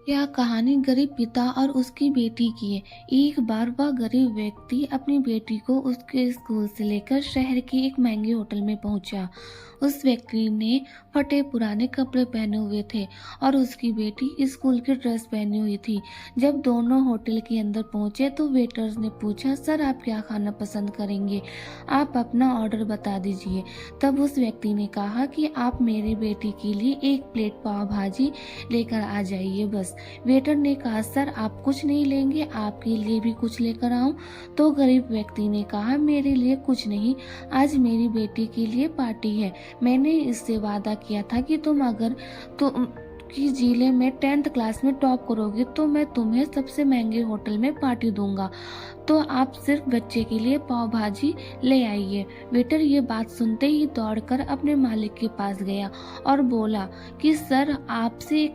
यह कहानी गरीब पिता और उसकी बेटी की है। एक बार वह गरीब व्यक्ति अपनी बेटी को उसके स्कूल से लेकर शहर के एक महंगे होटल में पहुंचा। उस व्यक्ति ने फटे पुराने कपड़े पहने हुए थे और उसकी बेटी स्कूल की ड्रेस पहनी हुई थी। जब दोनों होटल के अंदर पहुंचे तो वेटर्स ने पूछा, सर आप क्या खाना पसंद करेंगे? आप अपना ऑर्डर बता दीजिए। तब उस व्यक्ति ने कहा कि आप मेरी बेटी के लिए एक प्लेट पाव भाजी लेकर आ जाइए बस। वेटर ने कहा, सर आप कुछ नहीं लेंगे, आपके लिए भी कुछ लेकर आऊं? तो गरीब व्यक्ति ने कहा, मेरे लिए कुछ नहीं, आज मेरी बेटी के लिए पार्टी है। मैंने इससे वादा किया था कि तुम अगर तुम कि जिले में 10th क्लास में टॉप करोगे तो मैं तुम्हें सबसे महंगे होटल में पार्टी दूंगा, तो आप सिर्फ बच्चे के लिए पाव भाजी ले आइए। वेटर ये बात सुनते ही दौड़कर अपने मालिक के पास गया और बोला कि सर आपसे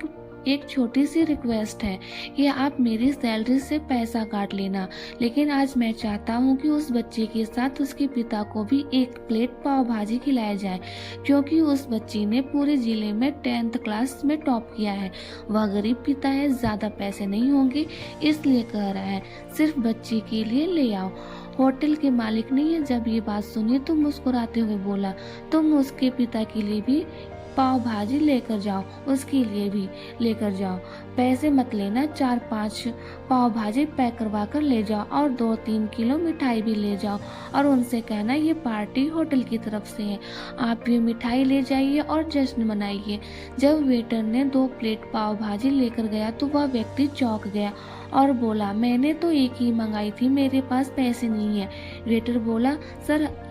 एक छोटी सी रिक्वेस्ट है कि आप मेरी सैलरी से पैसा काट लेना, लेकिन आज मैं चाहता हूँ कि उस बच्चे के साथ उसके पिता को भी एक प्लेट पाव भाजी खिलाया जाए, क्योंकि उस बच्ची ने पूरे जिले में 10th क्लास में टॉप किया है। वह गरीब पिता है, ज्यादा पैसे नहीं होंगे, इसलिए कह रहा है, सिर्फ बच्ची के लिए ले आओ। होटल के मालिक ने जब ये बात सुनी तो मुस्कुराते हुए बोला, तुम उसके पिता के लिए भी पाव भाजी लेकर जाओ, उसके लिए भी लेकर जाओ, पैसे मत लेना, 4-5 पाव भाजी पैक करवा कर ले जाओ और 2-3 किलो मिठाई भी ले जाओ और उनसे कहना ये पार्टी होटल की तरफ से है, आप ये मिठाई ले जाइए और जश्न मनाइए। जब वेटर ने 2 प्लेट पाव भाजी लेकर गया तो वह व्यक्ति चौंक गया और बोला, मैंने तो एक ही मंगाई थी, मेरे पास पैसे नहीं है। वेटर बोला,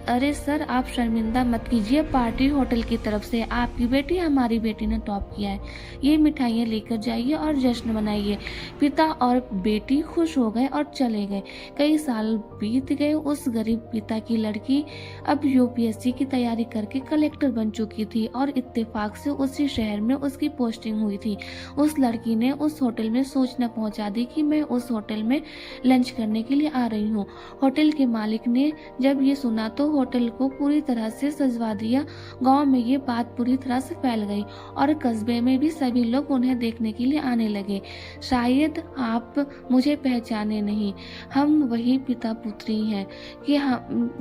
अरे सर आप शर्मिंदा मत कीजिए, पार्टी होटल की तरफ से, आपकी बेटी हमारी बेटी ने टॉप किया है, ये मिठाइयाँ लेकर जाइए और जश्न मनाइए। पिता और बेटी खुश हो गए और चले गए। कई साल बीत गए। उस गरीब पिता की लड़की अब यूपीएससी की तैयारी करके कलेक्टर बन चुकी थी और इत्तेफाक से उसी शहर में उसकी पोस्टिंग हुई थी। उस लड़की ने उस होटल में सूचना पहुंचा दी कि मैं उस होटल में लंच करने के लिए आ रही हूँ। होटल के मालिक ने जब ये सुना तो होटल को पूरी तरह से सजवा दिया। गांव में ये बात पूरी तरह से फैल गई और कस्बे में भी सभी लोग उन्हें देखने के लिए आने लगे। शायद आप मुझे पहचाने नहीं, हम वही पिता पुत्री हैं कि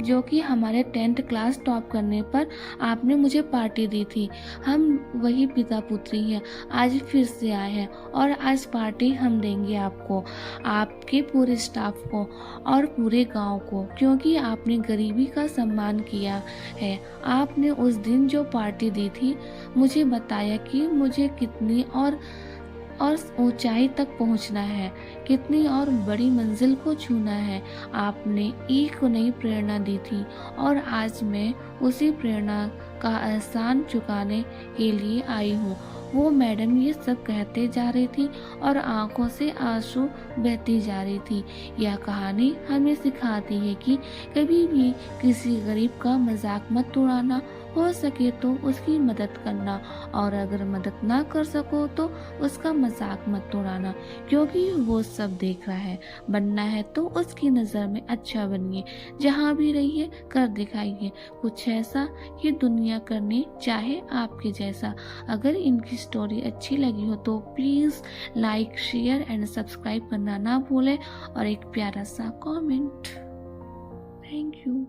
जो कि हमारे 10th क्लास टॉप करने पर आपने मुझे पार्टी दी थी। हम वही पिता पुत्री हैं, आज फिर से आए हैं और आज पार्टी हम देंगे आपको, आपके पूरे स्टाफ को और पूरे गांव को, क्योंकि आपने गरीबी का सम्मान किया है। आपने उस दिन जो पार्टी दी थी, मुझे बताया कि मुझे कितनी और ऊंचाई तक पहुंचना है, कितनी और बड़ी मंजिल को छूना है। आपने एक नई प्रेरणा दी थी और आज मैं उसी प्रेरणा का एहसान चुकाने के लिए आई हूँ। वो मैडम ये सब कहते जा रही थी और आंखों से आंसू बहती जा रही थी। यह कहानी हमें सिखाती है कि कभी भी किसी गरीब का मजाक मत उड़ाना, हो सके तो उसकी मदद करना और अगर मदद ना कर सको तो उसका मजाक मत उड़ाना, क्योंकि वो सब देख रहा है। बनना है तो उसकी नज़र में अच्छा बनिए, जहाँ भी रहिए कर दिखाइए कुछ ऐसा कि दुनिया करनी चाहे आपके जैसा। अगर इनकी स्टोरी अच्छी लगी हो तो please like, share and subscribe करना ना भूलें और एक प्यारा सा कमेंट। Thank you.